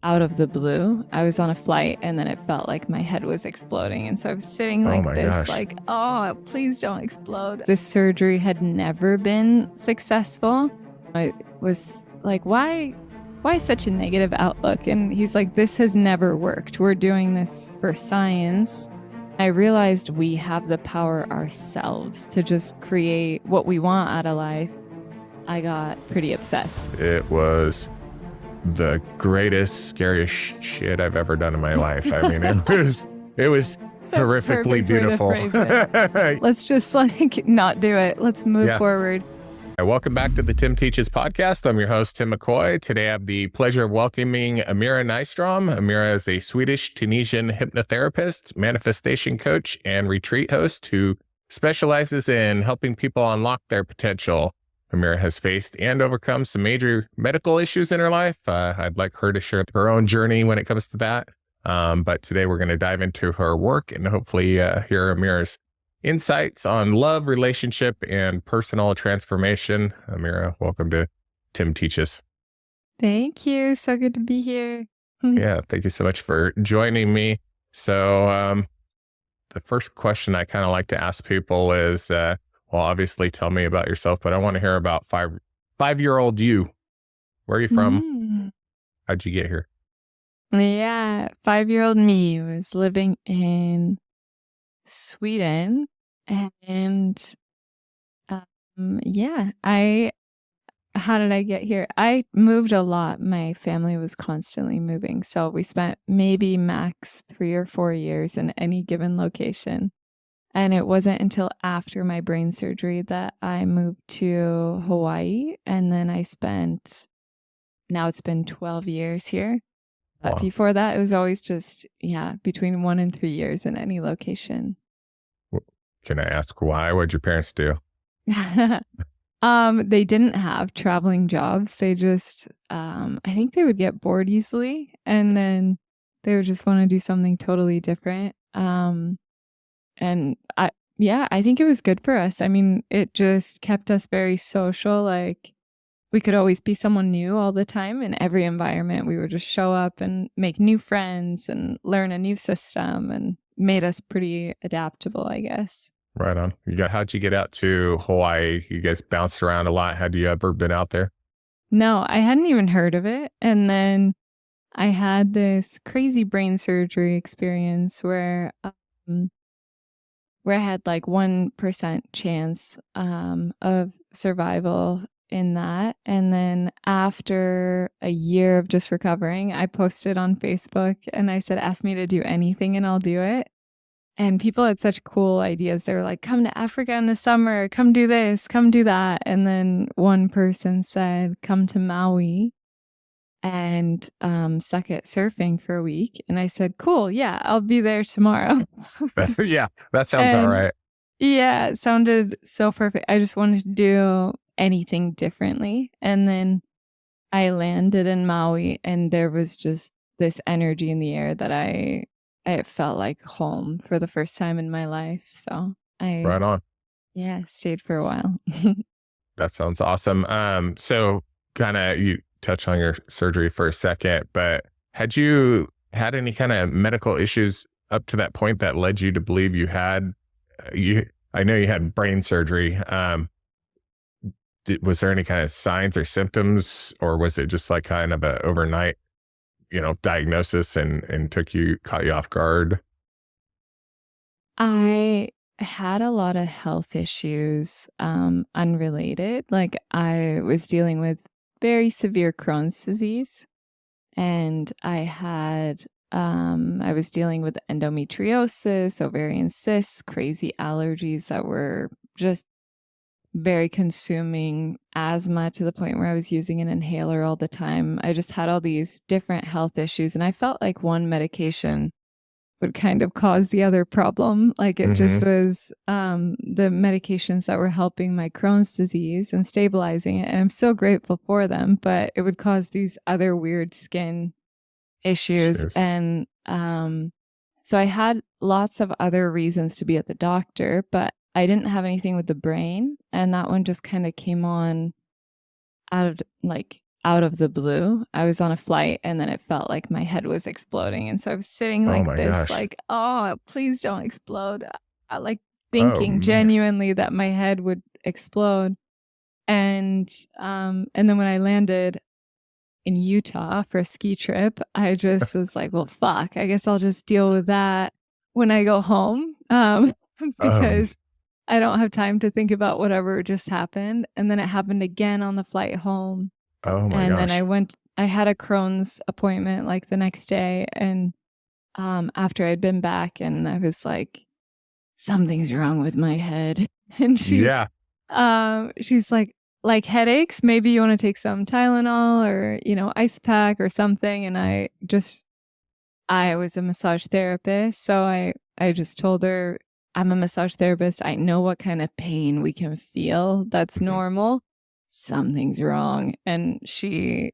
out of the blue. I was on a flight and then it felt like my head was exploding. And so I was sitting Oh like my this, gosh. like, oh, please don't explode. This surgery had never been successful. I was like, why such a negative outlook? And he's like, this has never worked. We're doing this for science. I realized we have the power ourselves to just create what we want out of life. I got pretty obsessed. It was the greatest, scariest shit I've ever done in my life. I mean, it was horrifically beautiful. Let's just like not do it. Let's move forward. Welcome back to the Tim Teaches podcast. I'm your host, Tim McCoy. Today I have the pleasure of welcoming Amira Nystrom. Amira is a Swedish-Tunisian hypnotherapist, manifestation coach, and retreat host who specializes in helping people unlock their potential. Amira has faced and overcome some major medical issues in her life. I'd like her to share her own journey when it comes to that. But today we're going to dive into her work and hopefully hear Amira's insights on love, relationship, and personal transformation. Amira, welcome to Tim Teaches. Thank you. So good to be here. Yeah, thank you so much for joining me. So the first question I kind of like to ask people is, well, obviously tell me about yourself, but I want to hear about five-year-old you. Where are you from? How'd you get here? Yeah, 5-year-old me was living in Sweden, and how did I get here? I moved a lot. My family was constantly moving, so we spent maybe max 3 or 4 years in any given location. And it wasn't until after my brain surgery that I moved to Hawaii, and then now it's been 12 years here. But Wow. before that, it was always just, between 1 and 3 years in any location. Can I ask why? What'd your parents do? They didn't have traveling jobs. They just, I think they would get bored easily, and then they would just want to do something totally different. And I think it was good for us. I mean, it just kept us very social. Like, we could always be someone new all the time in every environment. We would just show up and make new friends and learn a new system, and made us pretty adaptable, I guess. Right on. How'd you get out to Hawaii? You guys bounced around a lot. Had you ever been out there? No, I hadn't even heard of it. And then I had this crazy brain surgery experience where I had like 1% chance of survival in that. And then after a year of just recovering, I posted on Facebook and I said, ask me to do anything and I'll do it. And people had such cool ideas. They were like, come to Africa in the summer, come do this, come do that. And then one person said, come to Maui and suck at surfing for a week. And I said, cool, yeah, I'll be there tomorrow. Yeah, that sounds all right. Yeah, it sounded so perfect. I just wanted to do anything differently. And then I landed in Maui, and there was just this energy in the air that it felt like home for the first time in my life. So right on. Yeah, stayed for a while. That sounds awesome. So kind of you touch on your surgery for a second, but had you had any kind of medical issues up to that point that led you to believe you had I know you had brain surgery. Was there any kind of signs or symptoms, or was it just like kind of a overnight, diagnosis and caught you off guard? I had a lot of health issues, unrelated. Like, I was dealing with very severe Crohn's disease, and I was dealing with endometriosis, ovarian cysts, crazy allergies that were just very consuming, asthma to the point where I was using an inhaler all the time. I just had all these different health issues, and I felt like one medication would kind of cause the other problem. Like, it just was the medications that were helping my Crohn's disease and stabilizing it. And I'm so grateful for them, but it would cause these other weird skin issues. And so I had lots of other reasons to be at the doctor, but I didn't have anything with the brain. And that one just kind of came on out out of the blue. I was on a flight and then it felt like my head was exploding. And so I was sitting Oh like my this, gosh. like, oh, please don't explode. Like Oh thinking man. genuinely that my head would explode. And then when I landed in Utah for a ski trip, I just was like, well, fuck, I guess I'll just deal with that when I go home. Um, Because I don't have time to think about whatever just happened. And then it happened again on the flight home. oh my And then gosh. I had a Crohn's appointment like the next day. And after I'd been back, and I was like, something's wrong with my head. And Yeah. she's like headaches, maybe you want to take some Tylenol or, ice pack or something. And I was a massage therapist. So I just told her, I'm a massage therapist. I know what kind of pain we can feel. That's Mhm. normal. Something's wrong. And she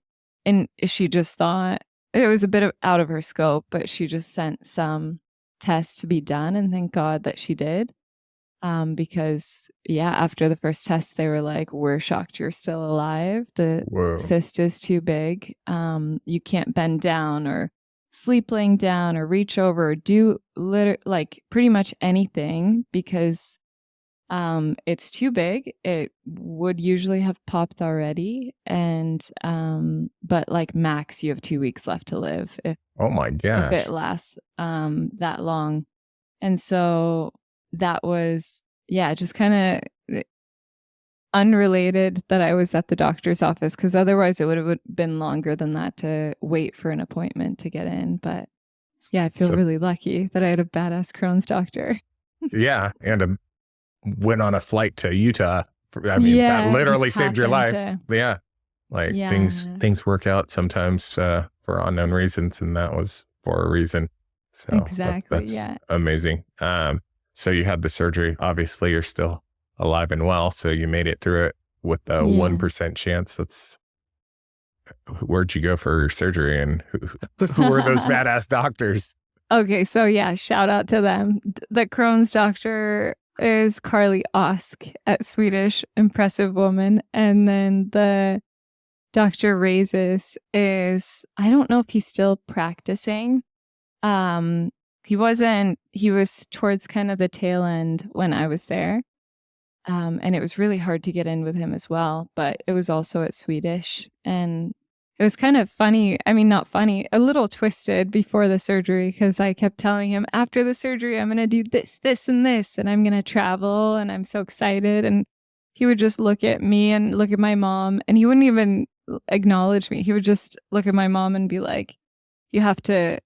just thought it was a bit out of her scope, but she just sent some tests to be done. And thank God that she did. Because after the first test, they were like, we're shocked you're still alive. The Whoa. cyst is too big. You can't bend down or sleep laying down or reach over or do like pretty much anything because it's too big. It would usually have popped already. And but like max you have 2 weeks left to live Oh my if it gosh. lasts that long. And so that was, just kind of unrelated that I was at the doctor's office, because otherwise it would have been longer than that to wait for an appointment to get in. But I feel So really lucky that I had a badass Crohn's doctor. yeah, and went on a flight to Utah. I mean, that Just literally saved your happened life. to, Yeah. Like yeah, things work out sometimes for unknown reasons, and that was for a reason. So exactly, that's yeah. amazing. So you had the surgery. Obviously, you're still alive and well, so you made it through it with a Yeah. 1% chance. Where'd you go for your surgery, and who were those badass doctors? Okay, so shout out to them. The Crohn's doctor is Carly Osk at Swedish, impressive woman. And then the Dr. Raises is, I don't know if he's still practicing. He wasn't, he was towards kind of the tail end when I was there. And it was really hard to get in with him as well, but it was also at Swedish. And it was kind of funny. I mean, not funny, a little twisted before the surgery, because I kept telling him, after the surgery, I'm going to do this, this, and this, and I'm going to travel, and I'm so excited. And he would just look at me and look at my mom, and he wouldn't even acknowledge me. He would just look at my mom and be like, you have to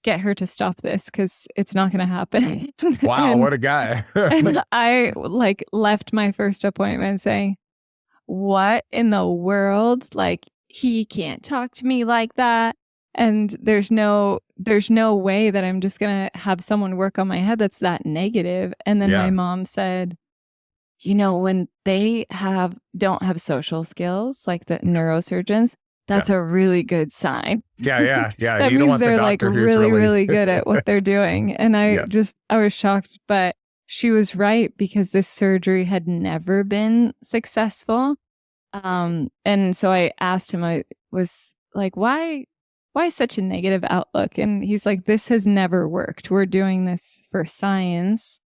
get her to stop this because it's not going to happen. Wow, and, what a guy. and I like left my first appointment saying, what in the world? Like, he can't talk to me like that. And there's no way that I'm just going to have someone work on my head that's that negative. And then my Yeah. mom said, when they don't have social skills, like the neurosurgeons, that's a really good sign. Yeah. That You don't means want the they're like doctor who's really, really good at what they're doing. And I was shocked, but she was right, because this surgery had never been successful. And so I asked him, I was like, why such a negative outlook? And he's like, this has never worked. We're doing this for science.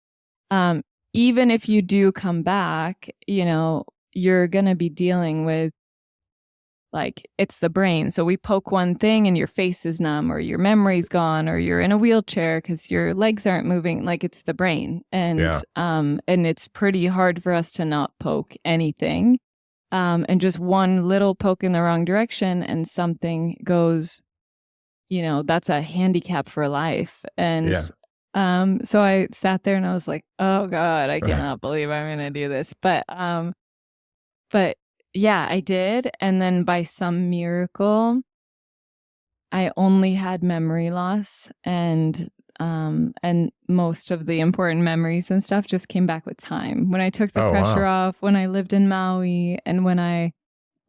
Even if you do come back, you're going to be dealing with, like, it's the brain. So we poke one thing and your face is numb, or your memory's gone, or you're in a wheelchair because your legs aren't moving. Like, it's the brain. And it's pretty hard for us to not poke anything. And just one little poke in the wrong direction and something goes, that's a handicap for life. And so I sat there and I was like, oh God, I cannot believe I'm going to do this. But yeah, I did. And then by some miracle, I only had memory loss, and most of the important memories and stuff just came back with time. When I took the pressure off, when I lived in Maui, and when I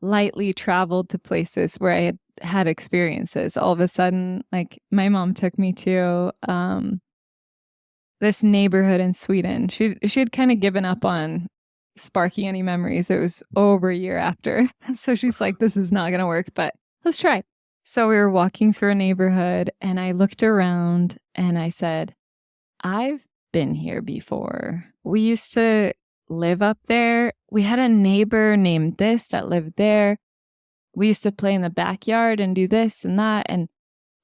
lightly traveled to places where I had experiences, all of a sudden, like, my mom took me to this neighborhood in Sweden. She had kind of given up on sparking any memories. It was over a year after. So she's like, this is not going to work, but let's try. So we were walking through a neighborhood and I looked around and I said, I've been here before. We used to live up there. We had a neighbor named this that lived there. We used to play in the backyard and do this and that. And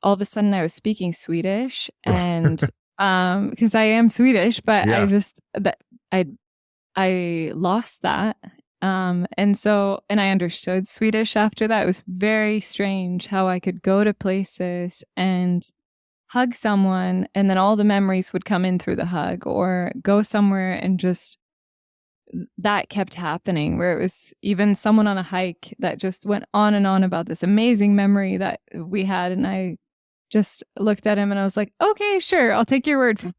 all of a sudden I was speaking Swedish and because I am Swedish, but Yeah. I lost that. And I understood Swedish after that. It was very strange how I could go to places and hug someone and then all the memories would come in through the hug, or go somewhere and just that kept happening, where it was even someone on a hike that just went on and on about this amazing memory that we had. And I just looked at him and I was like, okay, sure, I'll take your word.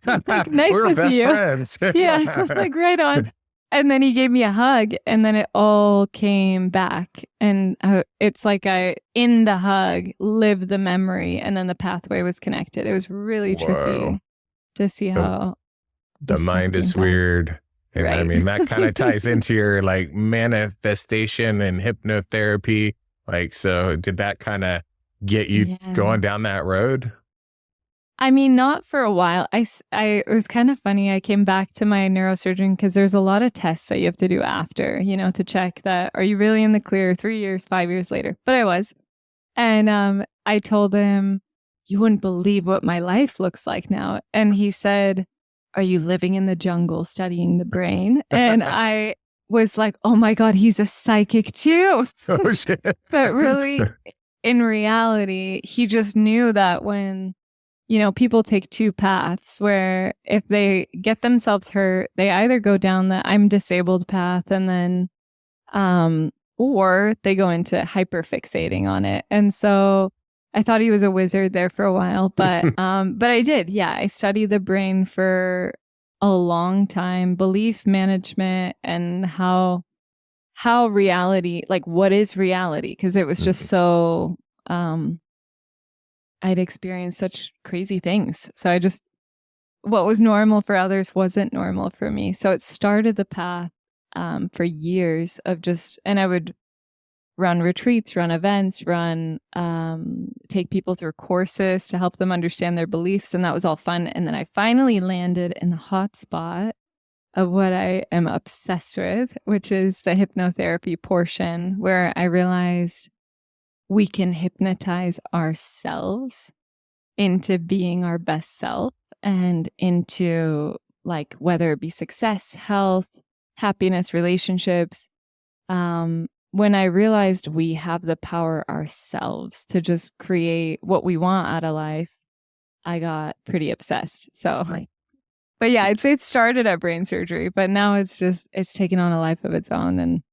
Like, nice We're to best see you. friends. Yeah, like right on. And then he gave me a hug and then it all came back. And it's like I, in the hug, lived the memory and then the pathway was connected. It was really Whoa. trippy to see how the mind is weird. And right. I mean, that kind of ties into your like manifestation and hypnotherapy. Like, so did that kind of get you going down that road? I mean, not for a while. It was kind of funny. I came back to my neurosurgeon because there's a lot of tests that you have to do after, to check that, are you really in the clear 3 years, 5 years later? But I was. And I told him, you wouldn't believe what my life looks like now. And he said, are you living in the jungle studying the brain? And I was like, oh my God, he's a psychic too. Oh, shit. But really, in reality, he just knew that when, people take two paths where if they get themselves hurt, they either go down the I'm disabled path and then, or they go into hyperfixating on it. And so I thought he was a wizard there for a while, but I did. Yeah. I studied the brain for a long time, belief management and how reality, like what is reality? Because it was just so, I'd experienced such crazy things. So what was normal for others wasn't normal for me. So it started the path for years of and I would run retreats, run events, take people through courses to help them understand their beliefs. And that was all fun. And then I finally landed in the hot spot of what I am obsessed with, which is the hypnotherapy portion, where I realized we can hypnotize ourselves into being our best self and into like, whether it be success, health, happiness, relationships. When I realized we have the power ourselves to just create what we want out of life, I got pretty obsessed. So, but yeah, I'd say it started at brain surgery, but now it's taken on a life of its own and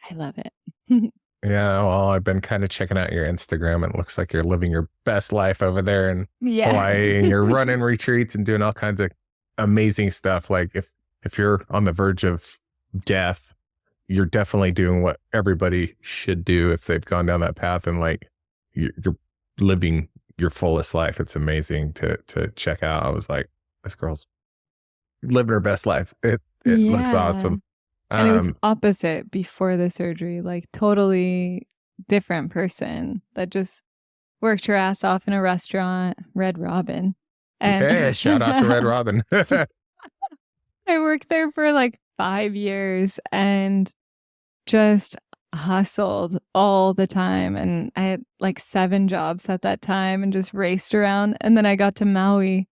I love it. Yeah, well, I've been kind of checking out your Instagram and it looks like you're living your best life over there in Hawaii and you're running retreats and doing all kinds of amazing stuff. Like if you're on the verge of death, you're definitely doing what everybody should do if they've gone down that path, and like you're living your fullest life. It's amazing to check out. I was like, this girl's living her best life. It looks awesome. And it was opposite before the surgery, like totally different person that just worked her ass off in a restaurant, Red Robin. And hey, shout out to Red Robin. I worked there for like 5 years and just hustled all the time. And I had like 7 jobs at that time and just raced around. And then I got to Maui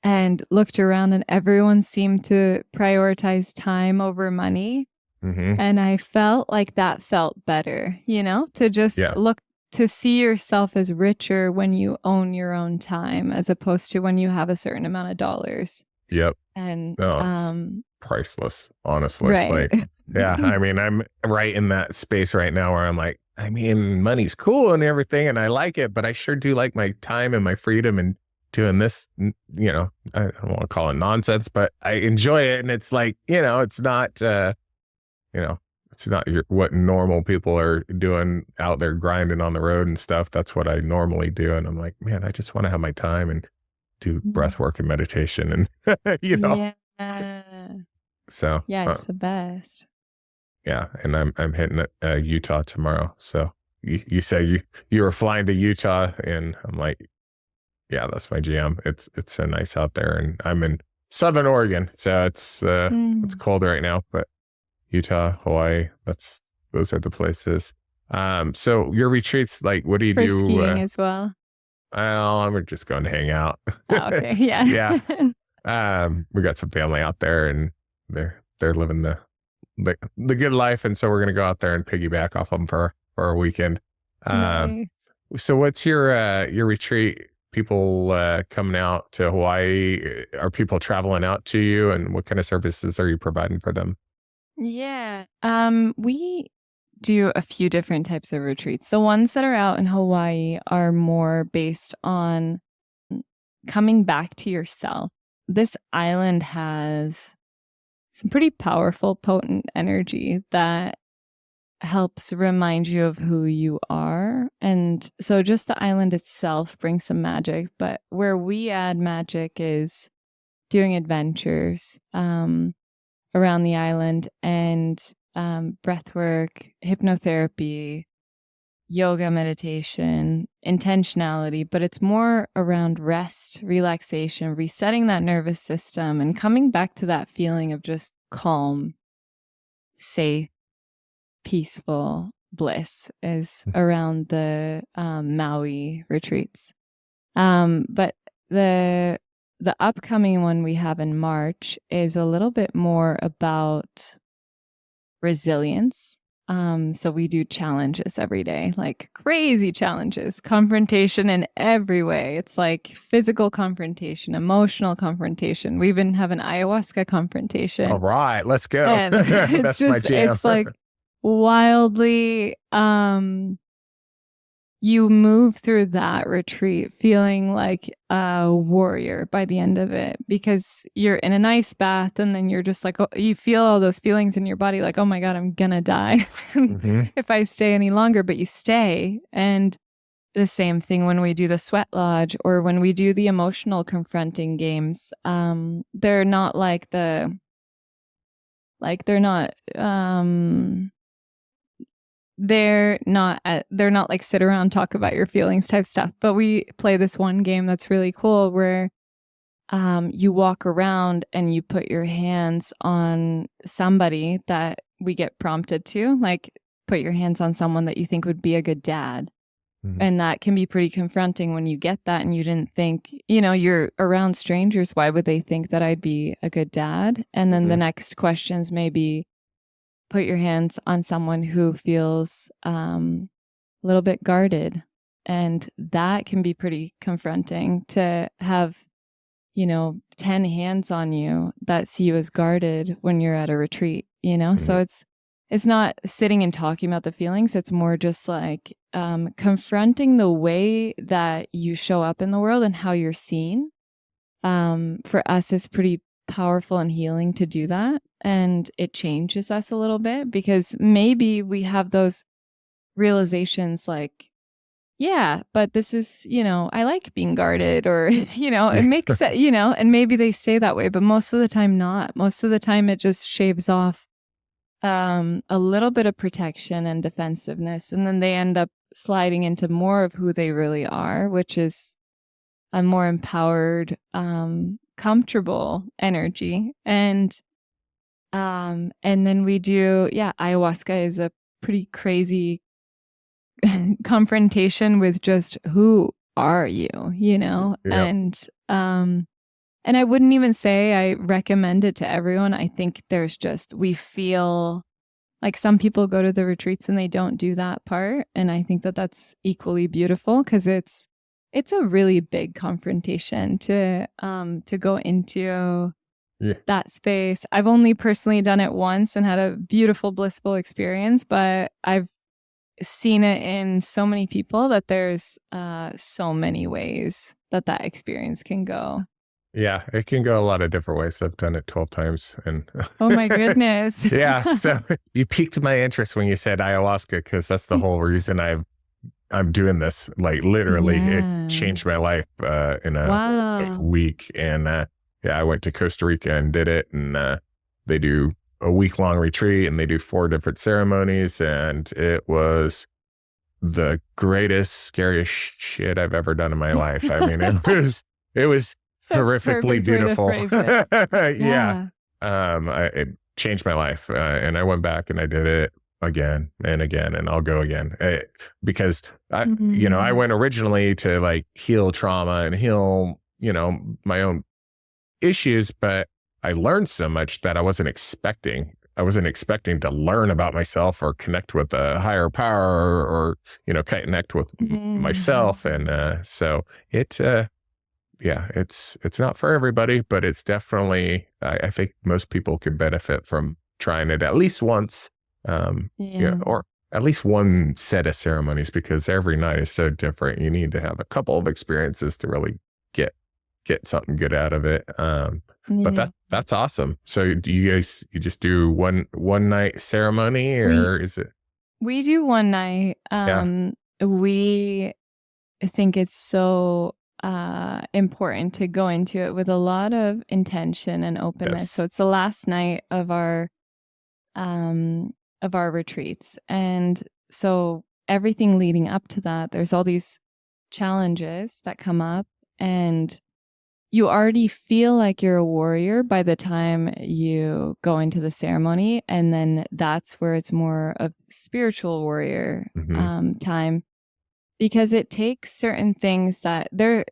and looked around and everyone seemed to prioritize time over money. Mm-hmm. And I felt like that felt better, to just look to see yourself as richer when you own your own time as opposed to when you have a certain amount of dollars. Yep. And priceless, honestly. Right. Like, yeah, I mean, I'm right in that space right now where I'm like, I mean, money's cool and everything and I like it, but I sure do like my time and my freedom and doing this, I don't want to call it nonsense, but I enjoy it. And it's like, it's not, it's not what normal people are doing out there grinding on the road and stuff. That's what I normally do. And I'm like, man, I just want to have my time and do breath work and meditation and, Yeah. So Yeah, it's the best. yeah, and I'm hitting Utah tomorrow. So you say you were flying to Utah, and I'm like, yeah, that's my jam. It's so nice out there, and I'm in Southern Oregon, so it's cold right now, but Utah, Hawaii, those are the places. So your retreats, like, what do you For do? skiing as well. I'm just going to hang out. Oh, okay. Yeah. Yeah. We got some family out there, and they're living the good life, and so we're gonna go out there and piggyback off them for a weekend. Nice. So what's your retreat? People coming out to Hawaii? Are people traveling out to you, and what kind of services are you providing for them? Yeah. We do a few different types of retreats. The ones that are out in Hawaii are more based on coming back to yourself. This island has some pretty powerful, potent energy that helps remind you of who you are. And so just the island itself brings some magic, but where we add magic is doing adventures around the island, and breath work, hypnotherapy, yoga, meditation, intentionality, but it's more around rest, relaxation, resetting that nervous system, and coming back to that feeling of just calm, safe, peaceful bliss is around the Maui retreats. But the upcoming one we have in March is a little bit more about resilience. So we do challenges every day, like crazy challenges, confrontation in every way. It's like physical confrontation, emotional confrontation. We even have an ayahuasca confrontation. All right, let's go. And it's That's my jam. it's like wildly, you move through that retreat feeling like a warrior by the end of it, because you're in an ice bath, and then you're just like, oh, you feel all those feelings in your body like, oh my God, I'm gonna die if I stay any longer, but you stay. And the same thing when we do the sweat lodge, or when we do the emotional confronting games. They're not like they're not like sit around, talk about your feelings type stuff. But we play this one game that's really cool where you walk around and you put your hands on somebody that we get prompted to, like put your hands on someone that you think would be a good dad. And that can be pretty confronting when you get that and you didn't think, you're around strangers. Why would they think that I'd be a good dad? And then the next questions may be, put your hands on someone who feels a little bit guarded. And that can be pretty confronting to have, 10 hands on you that see you as guarded when you're at a retreat, So it's not sitting and talking about the feelings. It's more just like confronting the way that you show up in the world and how you're seen. For us, it's pretty powerful and healing to do that. And it changes us a little bit, because maybe we have those realizations like, yeah, but this is, I like being guarded, or, it makes sense, and maybe they stay that way, but most of the time not. Most of the time it just shaves off a little bit of protection and defensiveness. And then they end up sliding into more of who they really are, which is a more empowered, comfortable energy. And then we do, ayahuasca is a pretty crazy confrontation with just who are you, Yeah. And I wouldn't even say I recommend it to everyone. I think we feel like some people go to the retreats and they don't do that part. And I think that that's equally beautiful, because it's a really big confrontation to go into that space. I've only personally done it once and had a beautiful, blissful experience, but I've seen it in so many people that there's so many ways that experience can go. Yeah, it can go a lot of different ways. I've done it 12 times. And oh my goodness. Yeah. So you piqued my interest when you said ayahuasca, because that's the whole reason I'm doing this. Like literally, it changed my life in a week. And I went to Costa Rica and did it. And they do a week-long retreat and they do 4 different ceremonies, and it was the greatest, scariest shit I've ever done in my life. I mean, it was horrifically beautiful. Yeah. It changed my life. And I went back and I did it again and again, and I'll go again. Because I went originally to like heal trauma and heal, my own issues, but I learned so much that I wasn't expecting to learn about myself or connect with a higher power or connect with myself. And so it's not for everybody, but it's definitely, I think most people could benefit from trying it at least once, or at least one set of ceremonies, because every night is so different. You need to have a couple of experiences to really get something good out of it. But that's awesome. So do you just do one night ceremony, or is it? We do one night. We think it's so important to go into it with a lot of intention and openness. Yes. So it's the last night of our retreats, and so everything leading up to that, there's all these challenges that come up, and you already feel like you're a warrior by the time you go into the ceremony. And then that's where it's more of spiritual warrior time, because it takes certain things that the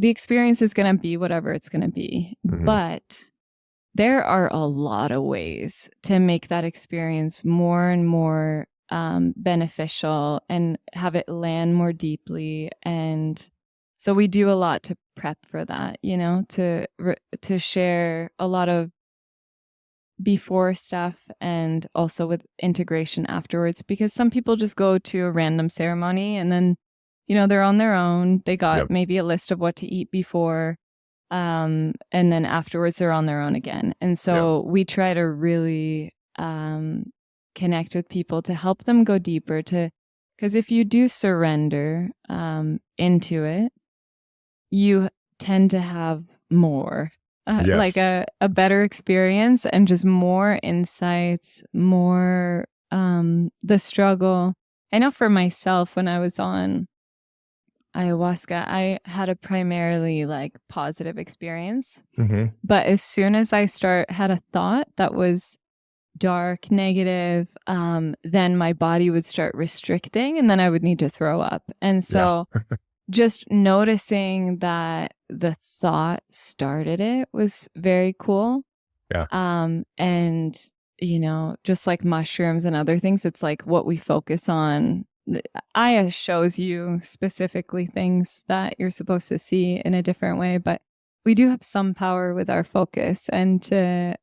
experience is going to be whatever it's going to be. But there are a lot of ways to make that experience more and more beneficial and have it land more deeply. And so we do a lot to prep for that, to share a lot of before stuff and also with integration afterwards, because some people just go to a random ceremony and then, they're on their own. They got maybe a list of what to eat before, and then afterwards they're on their own again. And so we try to really connect with people to help them go deeper, because if you do surrender into it, you tend to have more, like a better experience and just more insights, more the struggle. I know for myself, when I was on ayahuasca, I had a primarily like positive experience. But as soon as I had a thought that was dark, negative, then my body would start restricting, and then I would need to throw up. And so just noticing that the thought started it was very cool. And just like mushrooms and other things, it's like what we focus on. Aya shows you specifically things that you're supposed to see in a different way, but we do have some power with our focus, and to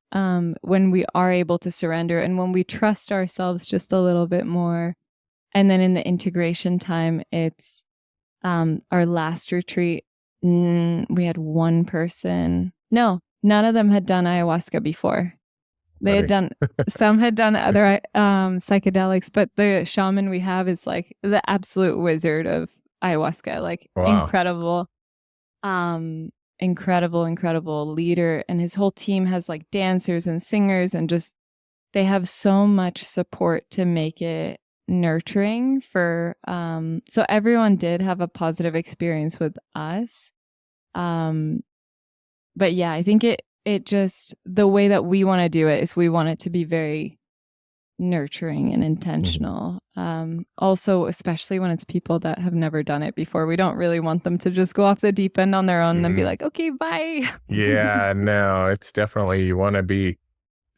when we are able to surrender and when we trust ourselves just a little bit more. And then in the integration time, it's our last retreat, we had one person. No, none of them had done ayahuasca before. They had done, some had done other psychedelics, but the shaman we have is like the absolute wizard of ayahuasca, like incredible leader. And his whole team has like dancers and singers, and just, they have so much support to make it nurturing for, so everyone did have a positive experience with us. But yeah, I think it just, the way that we want to do it is we want it to be very nurturing and intentional. Also, especially when it's people that have never done it before, we don't really want them to just go off the deep end on their own and then be like, okay, bye. No, it's definitely, you want to be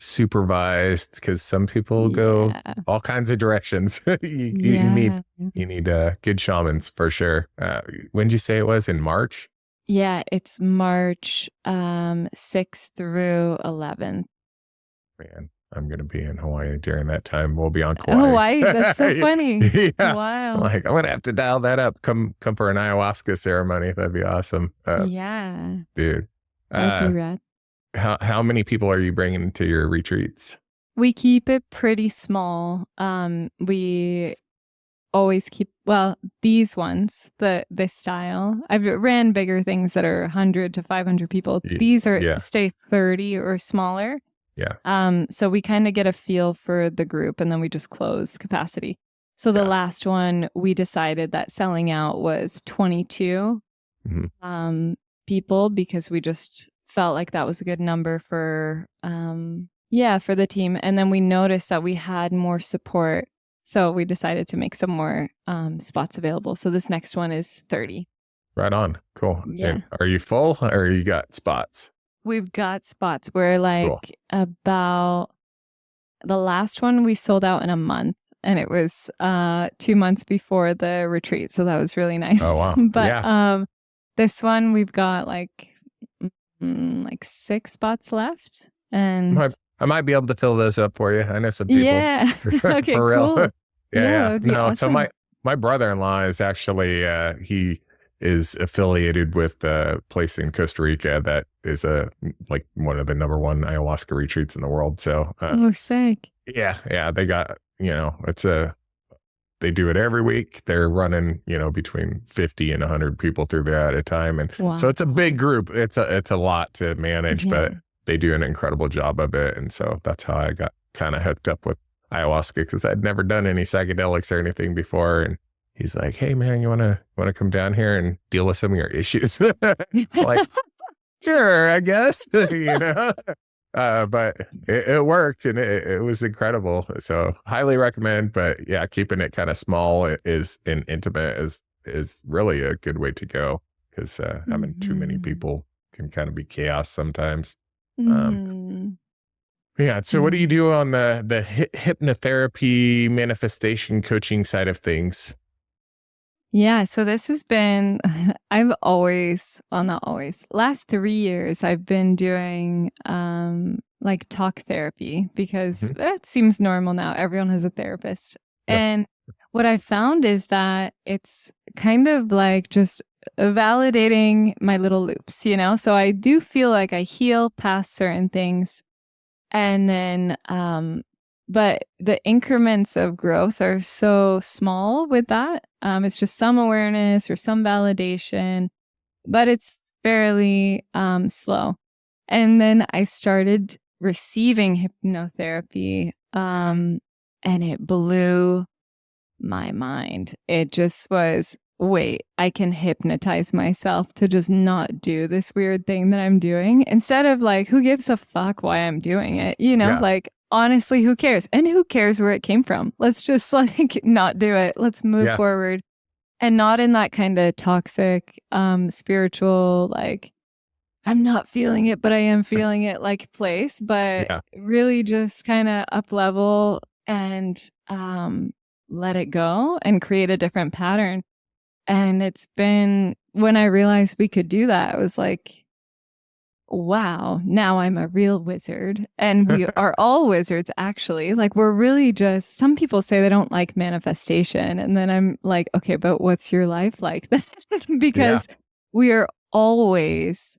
supervised, because some people go all kinds of directions. You need good shamans for sure. When did you say it was? In March? Yeah, it's March 6th through 11th. Man, I'm going to be in Hawaii during that time. We'll be on Kauai. Hawaii, that's so funny. Wow. Like, I'm going to have to dial that up. Come for an ayahuasca ceremony. That'd be awesome. Dude. That'd be rad. How many people are you bringing to your retreats? We keep it pretty small. We always keep, these ones, this style. I've ran bigger things that are 100 to 500 people. These are stay 30 or smaller. Yeah. So we kind of get a feel for the group and then we just close capacity. So the last one, we decided that selling out was 22 people because we just felt like that was a good number for for the team. And then we noticed that we had more support. So we decided to make some more spots available. So this next one is 30. Right on. Cool. Yeah. And are you full or you got spots? We've got spots. We're like about the last one we sold out in a month. And it was 2 months before the retreat. So that was really nice. Oh, wow. But this one we've got like 6 spots left. And I might be able to fill those up for you. I know some people. Yeah. Okay, for real. cool. Yeah. That would be awesome. So my brother-in-law is actually he is affiliated with a place in Costa Rica that is like one of the number 1 ayahuasca retreats in the world. So sick. Yeah. They got, they do it every week. They're running, between 50 and 100 people through there at a time. And so it's a big group. It's a lot to manage, but they do an incredible job of it. And so that's how I got kind of hooked up with ayahuasca, because I'd never done any psychedelics or anything before. And he's like, "Hey man, you want to come down here and deal with some of your issues?" Like, sure, I guess, but it worked and it was incredible. So highly recommend, but yeah, keeping it kind of small and intimate is really a good way to go, because having too many people can kind of be chaos sometimes. So what do you do on the hypnotherapy manifestation coaching side of things? Yeah, so this has been, I've always, well, not always, last 3 years, I've been doing like talk therapy because it seems normal now. Everyone has a therapist. Yeah. And what I found is that it's kind of like just validating my little loops, So I do feel like I heal past certain things. And then, but the increments of growth are so small with that. It's just some awareness or some validation, but it's fairly slow. And then I started receiving hypnotherapy, and it blew my mind. It just was, wait, I can hypnotize myself to just not do this weird thing that I'm doing, instead of like, who gives a fuck why I'm doing it? Like, honestly, who cares? And who cares where it came from? Let's just like not do it. Let's move forward. And not in that kind of toxic, spiritual, like, I'm not feeling it, but I am feeling it like place, but really just kind of up level and let it go and create a different pattern. And it's been, when I realized we could do that, I was like, wow, now I'm a real wizard. And we are all wizards, actually. Like, we're really just, some people say they don't like manifestation. And then I'm like, okay, but what's your life like? Because we are always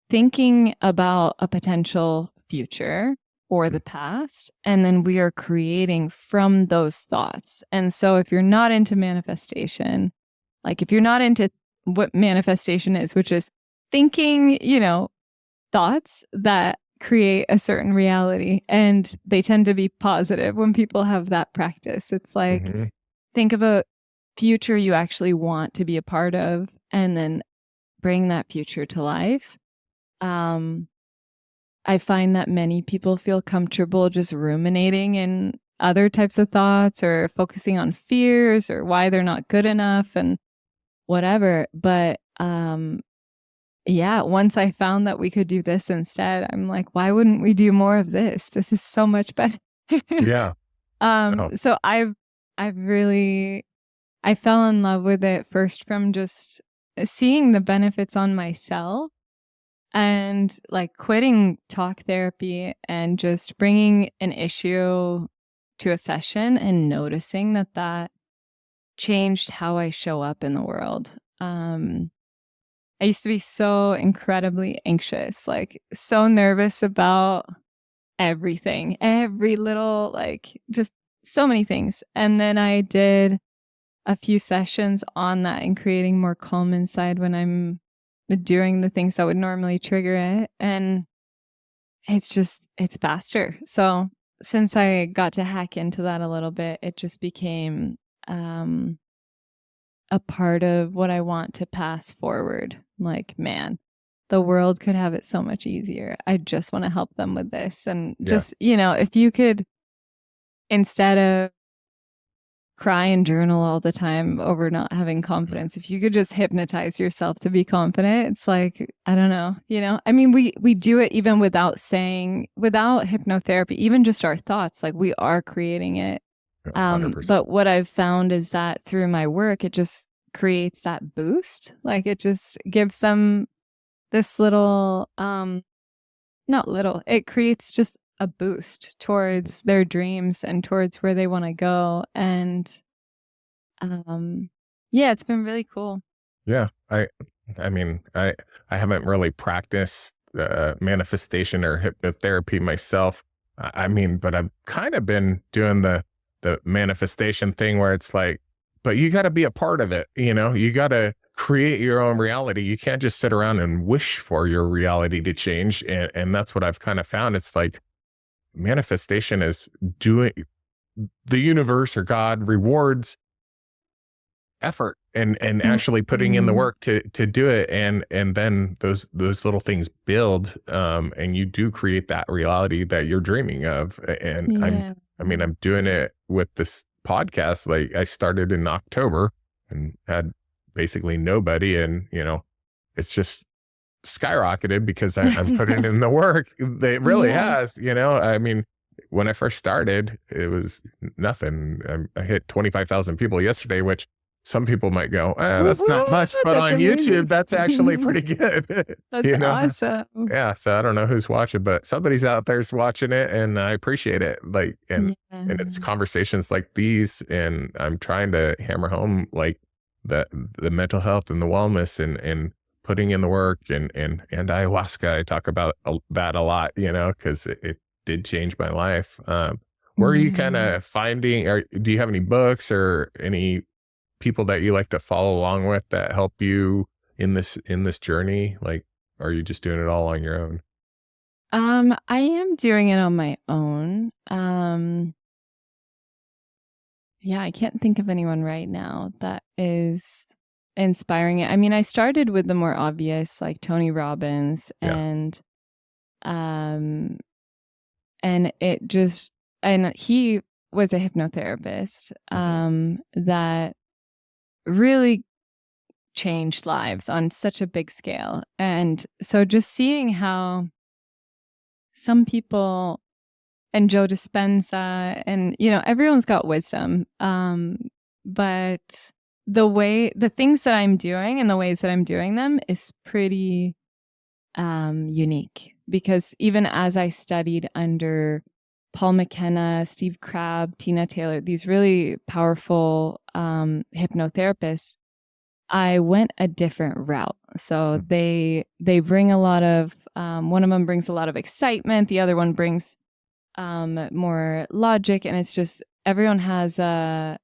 thinking about a potential future or the past, and then we are creating from those thoughts. And so if you're not into manifestation, like if you're not into what manifestation is, which is thinking, thoughts that create a certain reality, and they tend to be positive when people have that practice. It's like, think of a future you actually want to be a part of, and then bring that future to life. I find that many people feel comfortable just ruminating in other types of thoughts or focusing on fears or why they're not good enough and whatever. But once I found that we could do this instead, I'm like, why wouldn't we do more of this? This is so much better. So I fell in love with it first from just seeing the benefits on myself, and like quitting talk therapy and just bringing an issue to a session and noticing that changed how I show up in the world. I used to be so incredibly anxious, like so nervous about everything, every little, like just so many things. And then I did a few sessions on that and creating more calm inside when I'm doing the things that would normally trigger it. And it's faster. So since I got to hack into that a little bit, it just became a part of what I want to pass forward. Like, man, the world could have it so much easier. I just want to help them with this. And just, if you could, instead of cry and journal all the time over not having confidence, if you could just hypnotize yourself to be confident, it's like, I don't know, I mean, we do it even without hypnotherapy, even just our thoughts, like we are creating it. 100%. But what I've found is that through my work, it just creates that boost. Like it just gives them this little, it creates just a boost towards their dreams and towards where they want to go. And, it's been really cool. Yeah. I mean, I haven't really practiced manifestation or hypnotherapy myself. I mean, but I've kind of been doing the manifestation thing where it's like, but you got to be a part of it. You got to create your own reality. You can't just sit around and wish for your reality to change. And that's what I've kind of found. It's like manifestation is doing, the universe or God rewards effort and actually putting in the work to do it. And then those little things build, and you do create that reality that you're dreaming of. And I'm doing it with this podcast. Like I started in October and had basically nobody. And, it's just skyrocketed because I'm putting in the work. It really has, I mean, when I first started, it was nothing. I hit 25,000 people yesterday, which some people might go, that's not much, but on amazing. YouTube, that's actually pretty good. That's awesome. Yeah. So I don't know who's watching, but somebody's out there's watching it, and I appreciate it. Like, and it's conversations like these, and I'm trying to hammer home like the mental health and the wellness and putting in the work and ayahuasca. I talk about that a lot, because it did change my life. Where are you kind of finding, or do you have any books or any people that you like to follow along with that help you in this journey? Like, are you just doing it all on your own? I am doing it on my own. I can't think of anyone right now that is inspiring it. I mean, I started with the more obvious, like Tony Robbins, and it just, and he was a hypnotherapist, that really changed lives on such a big scale. And so just seeing how some people, and Joe Dispenza, and everyone's got wisdom, but the things that I'm doing and the ways that I'm doing them is pretty unique, because even as I studied under Paul McKenna, Steve Crabb, Tina Taylor, these really powerful hypnotherapists, I went a different route. So they bring a lot of, one of them brings a lot of excitement, the other one brings more logic, and it's just everyone has a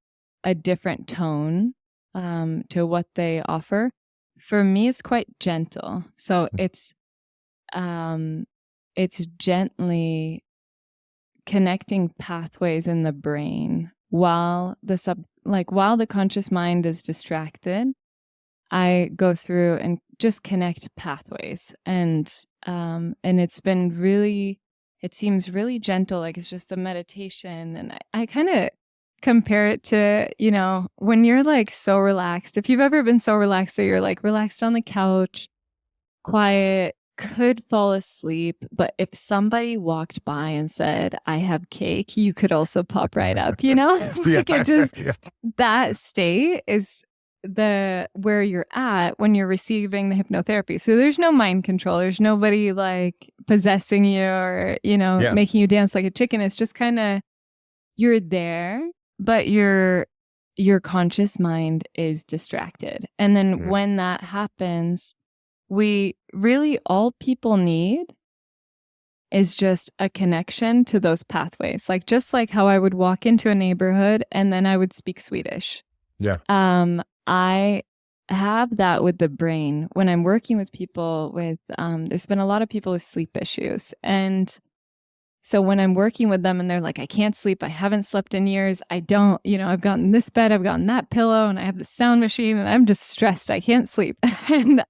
different tone to what they offer. For me, it's quite gentle. So it's gently connecting pathways in the brain while the conscious mind is distracted. I go through and just connect pathways, and it's been really, it seems really gentle, like it's just a meditation. And I kind of compare it to, when you're like so relaxed, if you've ever been so relaxed that you're like relaxed on the couch, quiet, could fall asleep, but if somebody walked by and said, I have cake, you could also pop right up, like it just, that state is where you're at when you're receiving the hypnotherapy. So there's no mind control. There's nobody like possessing you or, making you dance like a chicken. It's just kind of, you're there, but your conscious mind is distracted. And then when that happens, all people need is just a connection to those pathways. Like, just like how I would walk into a neighborhood and then I would speak Swedish. Yeah. have that with the brain when I'm working with people with, there's been a lot of people with sleep issues. And so when I'm working with them and they're like, I can't sleep, I haven't slept in years, I don't, I've gotten this bed, I've gotten that pillow, and I have the sound machine, and I'm just stressed, I can't sleep. and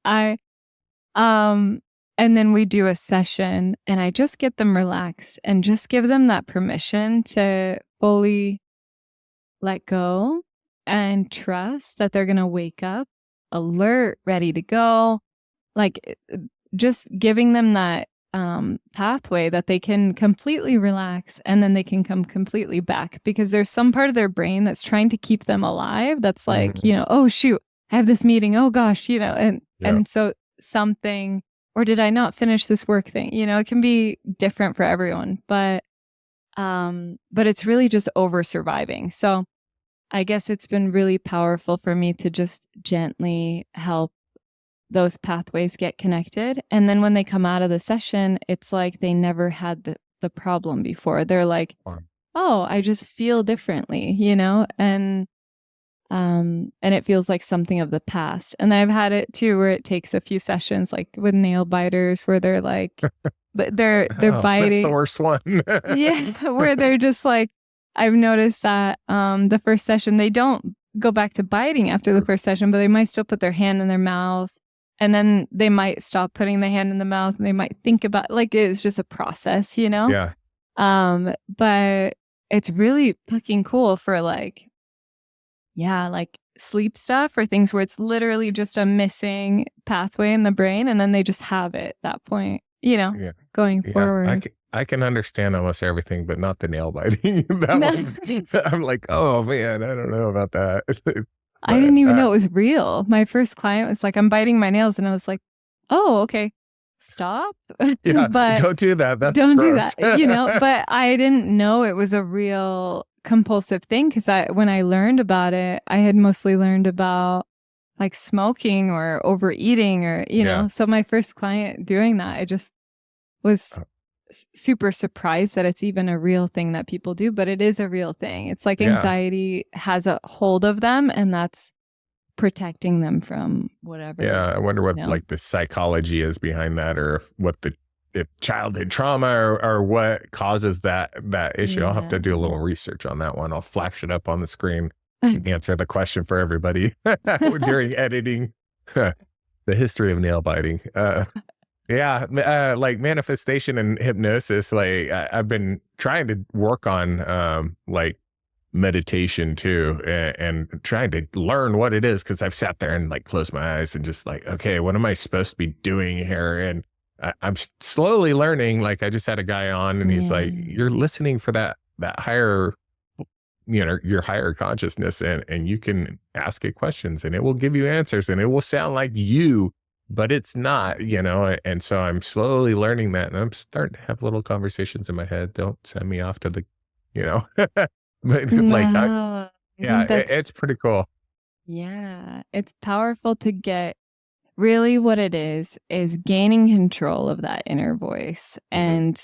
and then we do a session and I just get them relaxed and just give them that permission to fully let go and trust that they're going to wake up alert, ready to go. Like just giving them that pathway that they can completely relax and then they can come completely back, because there's some part of their brain that's trying to keep them alive. That's like, oh shoot, I have this meeting. Oh gosh, and so something, or did I not finish this work thing? It can be different for everyone, but it's really just over surviving. So I guess it's been really powerful for me to just gently help those pathways get connected. And then when they come out of the session, it's like they never had the problem before. They're like, oh, I just feel differently, and it feels like something of the past. And I've had it too, where it takes a few sessions, like with nail biters, where they're like, they're biting. That's the worst one. Yeah, where they're just like, I've noticed that the first session, they don't go back to biting after the first session, but they might still put their hand in their mouth, and then they might stop putting the hand in the mouth, and they might think about, like, it's just a process, Yeah. But it's really fucking cool for like sleep stuff, or things where it's literally just a missing pathway in the brain, and then they just have it at that point, going forward. I can understand almost everything, but not the nail biting. I'm like, oh man, I don't know about that. I didn't even know it was real. My first client was like, I'm biting my nails, and I was like, oh, okay, stop. Yeah, but don't do that. don't gross. do that, but I didn't know it was a real compulsive thing, because when I learned about it, I had mostly learned about like smoking or overeating, or so my first client doing that, I just was super surprised that it's even a real thing that people do, but it is a real thing. It's like anxiety has a hold of them, and that's protecting them from whatever. Yeah, I wonder what like the psychology is behind that, or if childhood trauma or what causes that issue. I'll have to do a little research on that one. I'll flash it up on the screen, answer the question for everybody during editing. The history of nail biting. Like manifestation and hypnosis. Like I've been trying to work on like meditation too, and trying to learn what it is, because I've sat there and like closed my eyes and just like, okay, what am I supposed to be doing here? And I'm slowly learning. Like I just had a guy on, and he's like, you're listening for that higher, your higher consciousness, and you can ask it questions and it will give you answers, and it will sound like you, but it's not, and so I'm slowly learning that, and I'm starting to have little conversations in my head. Don't send me off to the, but no, it's pretty cool. Yeah, it's powerful to get. Really what it is gaining control of that inner voice, and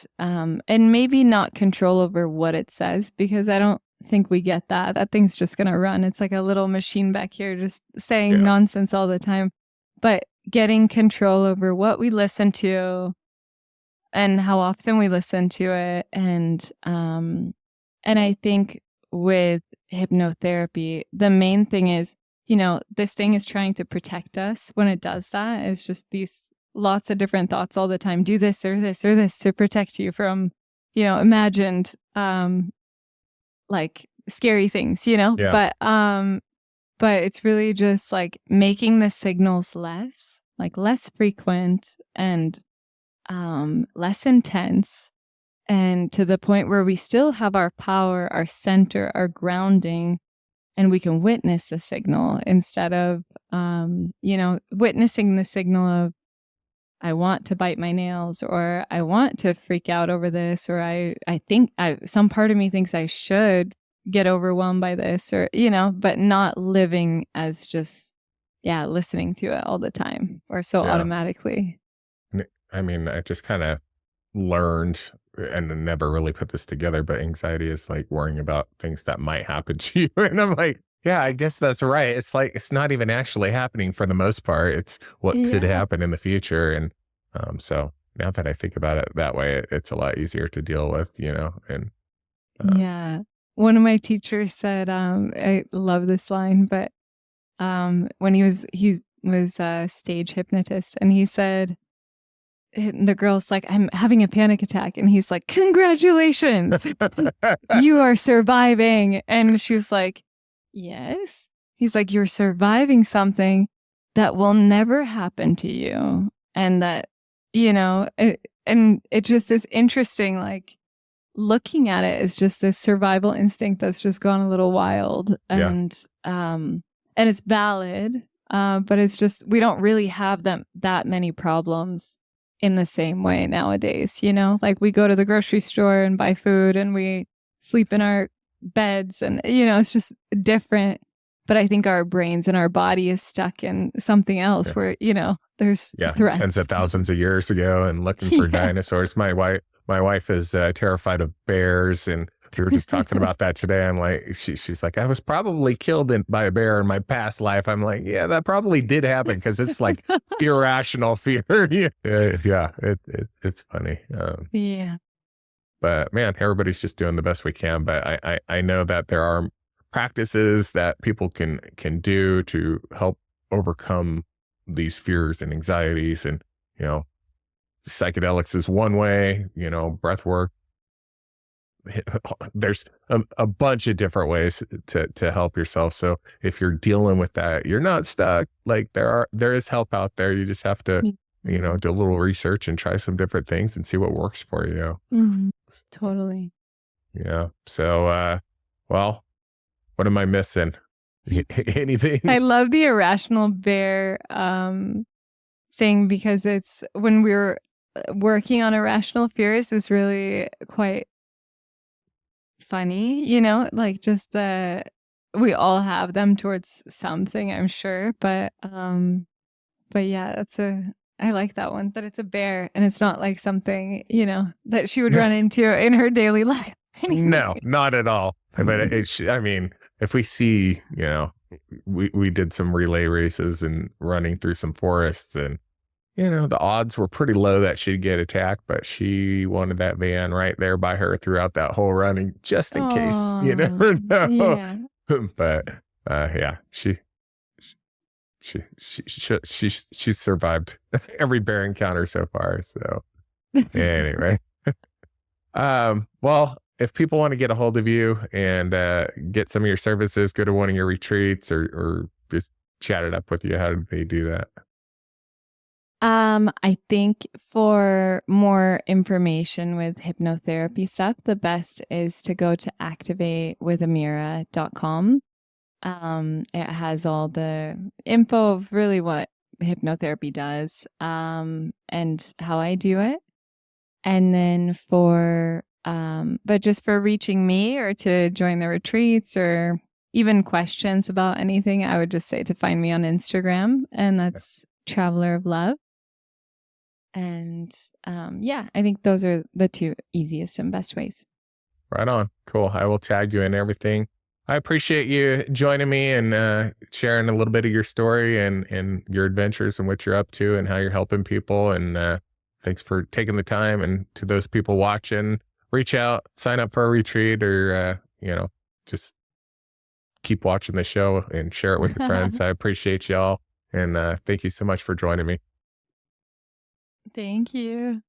maybe not control over what it says, because I don't think we get that. That thing's just going to run. It's like a little machine back here just saying nonsense all the time. But getting control over what we listen to and how often we listen to it. And I think with hypnotherapy, the main thing is, this thing is trying to protect us when it does that. It's just these lots of different thoughts all the time. Do this or this or this to protect you from, imagined, like scary things, but it's really just like making the signals less frequent and, less intense, and to the point where we still have our power, our center, our grounding, and we can witness the signal instead of, witnessing the signal of, I want to bite my nails, or I want to freak out over this, or I think some part of me thinks I should get overwhelmed by this, or, but not living as just, listening to it all the time, or so automatically. I mean, I just kind of learned, and never really put this together, but anxiety is like worrying about things that might happen to you. And I'm like, Yeah, I guess that's right. It's like it's not even actually happening for the most part. It's what could Yeah. happen in the future. And so now that I think about it that way, it's a lot easier to deal with, and Yeah. One of my teachers said, I love this line, but when he was a stage hypnotist, and he said, the girl's like, I'm having a panic attack. And he's like, congratulations, you are surviving. And she was like, yes. He's like, you're surviving something that will never happen to you. And that, and it's just this interesting, like, looking at it is just this survival instinct that's just gone a little wild. yeah, And it's valid. But it's just, we don't really have that many problems in the same way nowadays, like we go to the grocery store and buy food and we sleep in our beds and, it's just different. But I think our brains and our body is stuck in something else yeah, where, there's yeah, threats. tens of thousands of years ago, and looking for Yeah. dinosaurs. My wife is terrified of bears, and we were just talking about that today. I'm like, she's like, I was probably killed by a bear in my past life. I'm like, yeah, that probably did happen because it's like irrational fear. Yeah, it's funny. Yeah. But man, everybody's just doing the best we can. But I know that there are practices that people can do to help overcome these fears and anxieties, and psychedelics is one way. Breath work. There's a bunch of different ways to help yourself. So if you're dealing with that, you're not stuck. Like there is help out there. You just have to, do a little research and try some different things and see what works for you. Mhm. Totally. Yeah. So, well, what am I missing? Anything? I love the irrational bear thing, because it's when we're working on irrational fears is really quite funny, like just we all have them towards something, I'm sure, but yeah, I like that one, that it's a bear and it's not like something, that she would run into in her daily life. No, not at all. But I mean, if we see, we did some relay races and running through some forests, and the odds were pretty low that she'd get attacked, but she wanted that van right there by her throughout that whole running, just in case. You never know. Yeah. But yeah, she survived every bear encounter so far. So anyway, well, if people want to get a hold of you and get some of your services, go to one of your retreats, or just chat it up with you, how do they do that? I think for more information with hypnotherapy stuff, the best is to go to activatewithamira.com. It has all the info of really what hypnotherapy does, and how I do it. And then but just for reaching me or to join the retreats or even questions about anything, I would just say to find me on Instagram, and that's Traveler of Love. And yeah, I think those are the two easiest and best ways. Right on. Cool. I will tag you in everything. I appreciate you joining me and sharing a little bit of your story and your adventures and what you're up to and how you're helping people. And thanks for taking the time. And to those people watching, reach out, sign up for a retreat, or, just keep watching the show and share it with your friends. I appreciate y'all. And thank you so much for joining me. Thank you.